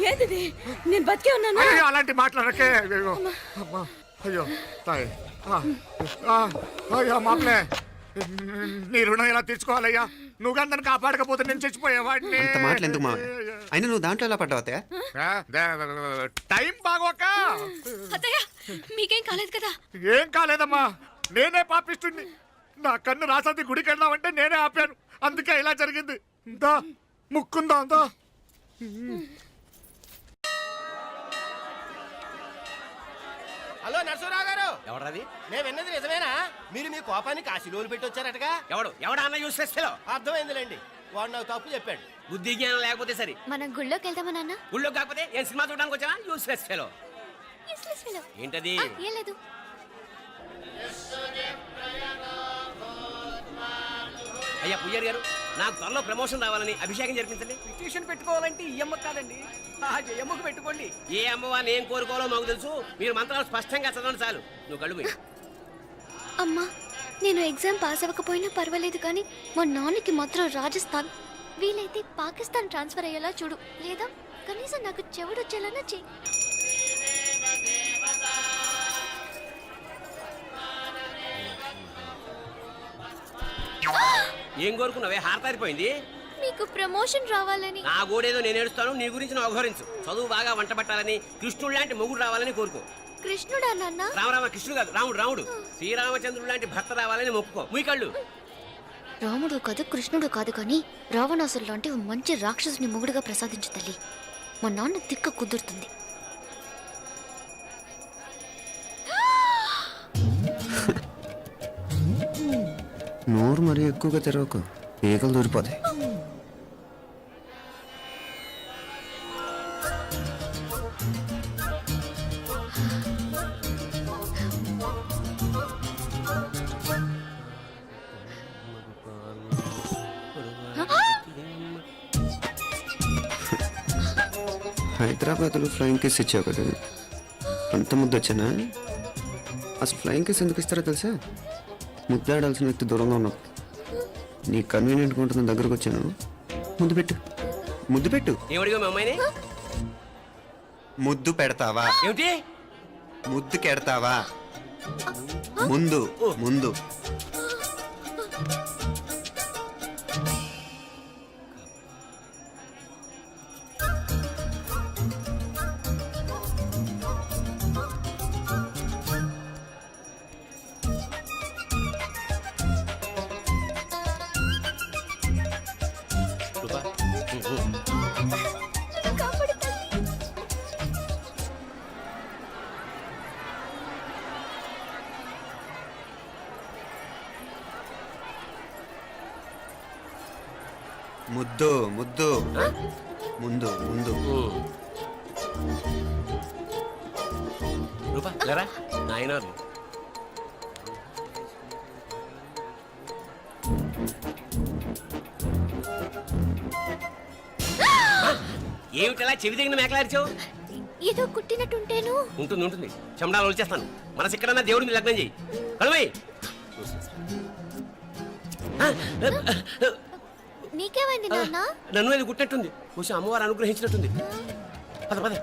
S9: ఏంటిది? నేను బతికే ఉన్నాను.
S5: అలాంటి మాట్లాడకే. అయ్యో తాయ్, అయ్యో మాప్లే, నీ రుణం ఎలా తీర్చుకోవాలయ్యా? నువ్వు అందరిని కాపాడకపోతే నేను చచ్చిపోయేవాడిని.
S2: అంత మాటలు ఎందుకు మావయ్య? అయినా నువ్వు దాంట్లో ఎలా పడ్డావు అత్తయ్య?
S5: టైం బాగోక.
S10: అత్తయ్య మీకేం కాలేదు కదా?
S5: ఏం కాలేదమ్మా, నేనే పాపిస్తుంది. నా కన్ను రాసాది గుడికి వెళ్దామంటే నేనే ఆపాను, అందుకే ఇలా జరిగింది. దా ముక్కుందా అంతా.
S11: హలో నరసరావు గారు. ఎవరది? నేను విన్నది నిజమేనా? మీరు మీ కోపానికి కాశీలోలు పెట్టి వచ్చారటగా? ఎవడా అన్న యూస్ ఫెస్టిలో? అర్థమైందిలేండి, వాడు నాకు తప్పు చెప్పాడు. బుద్ధి జ్ఞానం లేకపోతే సరే.
S10: మనం గుళ్ళోకి వెళ్దామా నాన్న?
S11: ఊళ్ళో కాకపోతే ఏం సినిమా చూడడానికి వచ్చావా? యూస్ ఫెస్టిలో ఏంటది?
S10: ఏం లేదు.
S11: అయ్యా పుయ్యర్ గారు, నాకు త్వరలో ప్రమోషన్ రావాలని అభిషేకం జరిపించండి. పిటిషన్ పెట్టుకోవాలంటే ఈ అమ్మ కాదండి, ఆ జయమ్మకు పెట్టుకోండి. ఏ అమ్మవారిని ఏం కోరుకోవాలో మాకు తెలుసు. మీరు మంత్రాలు స్పష్టంగా చదవండి చాలు. నువ్వు కళ్ళు పోయి.
S10: అమ్మా, నేను ఎగ్జామ్ పాస్ అవ్వకపోయినా పర్వాలేదు కానీ మా నాన్నకి మాత్రం రాజస్థాన్, వీలైతే పాకిస్తాన్ ట్రాన్స్ఫర్ అయ్యేలా చూడు. లేదా కనీసం నాకు చెవుడొచ్చేలానా చెయ్యి.
S11: ఏం కోరుకున్నావే? హారతారిపోయింది.
S10: మీకు ప్రమోషన్ రావాలని.
S11: నా గోడేదో నేను ఏడుస్తాను, నీ గురించి నువ్వు అఘోరించు. చదువు బాగా వంట పట్టాలని, కృష్ణుడు లాంటి మొగుడు రావాలని కోరుకో.
S10: కృష్ణుడా నాన్న?
S11: రామరామ కృష్ణుడు కాదు, రాముడు. రాముడు శ్రీరామచంద్రుడు లాంటి భర్త రావాలని మొక్కుకో. మీ కళ్ళు.
S10: రాముడు కాదు, కృష్ణుడు కాదు కానీ రావణాసురు లాంటి ఓ మంచి రాక్షసుని మొగుడుగా ప్రసాదించు తల్లి. మా నాన్న తిక్క కుదురుతుంది.
S2: నోరు మరీ ఎక్కువగా తెరవకు, ఈగలు దూరిపోతాయి. హైదరాబాద్లో ఫ్లయింగ్ కేస్ ఇచ్చావు కదా, అంత ముద్దు వచ్చానా? అసలు ఫ్లయింగ్ కేస్ ఎందుకు ఇస్తారో తెలుసా? ముద్దాడాల్సిన వ్యక్తి దూరంగా ఉన్నావు. నీ కన్వీనియంట్గా ఉంటుంది దగ్గరకు వచ్చాను. ముద్దు పెట్టు, ముద్దు పెట్టు.
S11: ఏమడిగా మీ అమ్మాయిని?
S2: ముద్దు పెడతావా?
S11: ఏమిటి?
S2: ముద్దు కెడతావా? ముందు ముందు ముద్దు ముద్దు ముందు ముందు రూపా లేరా నాయనారు ఏమిటలా చెవి దగ్గర మేకలారిచావు?
S10: ఏదో కుట్టినట్టుంటేను.
S2: ఉంటుంది ఉంటుంది చెమడాలు వచ్చేస్తాను. మనసు ఎక్కడన్నా దేవుడి మీద లగ్నం చేయి. కలవై
S10: నీకేమైంది నాన్న?
S2: నన్ను అది కుట్టినట్టుంది. కొంచెం అమ్మవారు అనుగ్రహించినట్టుంది. పద పద.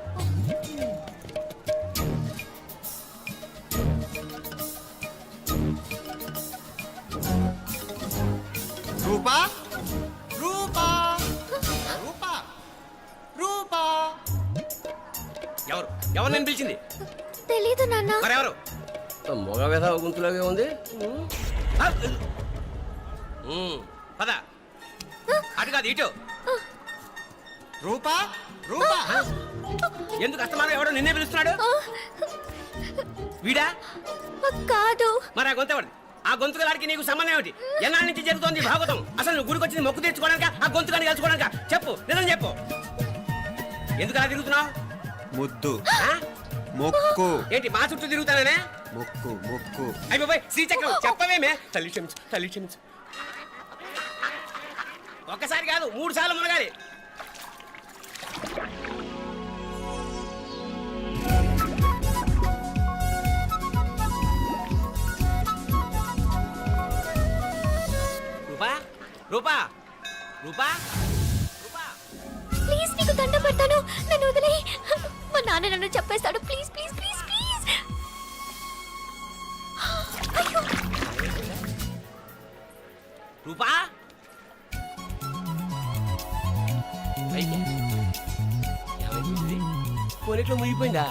S5: రూపా రూపా రూపా రూపా
S2: ఎవరు ఎవరు నేను పిలిచింది?
S10: తెలీదు నాన్న.
S2: మరెవరు? మొగ వ్యధ గుంతులాగే ఉంది. పద అటు కాదు ఇటు.
S5: రూపా రూపా
S2: ఎందుకు అస్తమానం ఎవడో నిన్నే పిలుస్తున్నాడు? వీడా?
S10: కాదు.
S2: మరి ఆ గొంతు ఆ గొంతుగాడికి నీకు సంబంధం ఏమిటి? ఎన్నాళ్ళ నుంచి జరుగుతోంది భాగవతం? అసలు నువ్వు గుడికి వచ్చింది మొక్కు తీర్చుకోవడానిక ఆ గొంతుగాని కలుసుకోవడానిక? చెప్పు, నిజం చెప్పు. ఎందుకు అలా తిరుగుతున్నావు?
S5: ముద్దు మొక్కు
S2: ఏంటి మా చుట్టూ తిరుగుతానే?
S5: మొక్కు మొక్కు
S2: అయిపోయి శ్రీచక్రం చెప్పవేమే. తల్లి క్షమించు, తల్లి క్షమించు. ఒక్కసారి కాదు 3 సార్లు మునగాలి. రూపా రూపా రూపా రూపా
S10: ప్లీజ్ నీకు దండం పెడతాను, నన్ను వదిలే. మా నాన్న నన్ను చెప్పేస్తాడు. Please please please please. అయ్యో.
S2: రూపా కొనిట్లో మునిగిపోయిందా?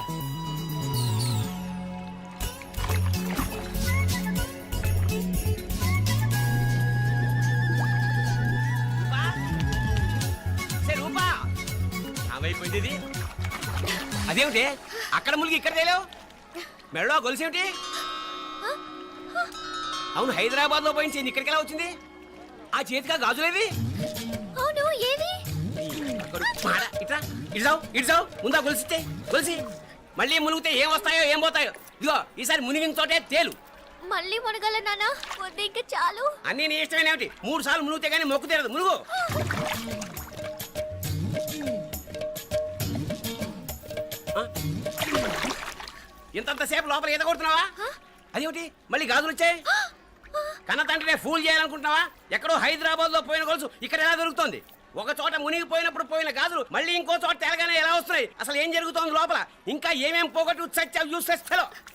S2: రూపా ఏమైపోయింది ఇది? అదేమిటి అక్కడ మునిగి ఇక్కడ తేలేవు? మెడలో గొలుసేమిటి? అవును, హైదరాబాద్ లో పోయించింది, ఇక్కడికి ఎలా వచ్చింది? ఆ చేతిగా గాజులేవి?
S10: అవును, ఏవి?
S2: ఇట్రా ఇడ్సావు ఇడ్సావు. ముందా గొలిసితే గొలిసి మళ్ళీ మునిగితే ఏం వస్తాయో ఏం పోతాయో. ఇదిగో ఈసారి మునిగిన తోటే తేలు.
S10: మళ్ళీ మునగల నాన్న, వద్దు ఇంకా చాలు.
S2: అన్నీ నీ ఇష్టమైన ఏమిటి? 3 సార్లు మునిగితే కానీ మొక్కు తీరదు. మునుగు. ఇంతంతసేపు లోపల ఈత కొడుతున్నావా? అదేమిటి మళ్ళీ గాజులు వచ్చాయి? కన్న తండ్రినే ఫూల్ చేయాలనుకుంటున్నావా? ఎక్కడో హైదరాబాద్ లో పోయిన గొలుసు ఇక్కడ ఎలా దొరుకుతోంది? ఒక చోట మునిగిపోయినప్పుడు పోయిన గాజులు మళ్ళీ ఇంకో చోట తేలగానే ఎలా వస్తున్నాయి? అసలు ఏం జరుగుతోంది లోపల? ఇంకా ఏమేం పోగొట్టు చచ్చావు యూస్లెస్ ఫెలో.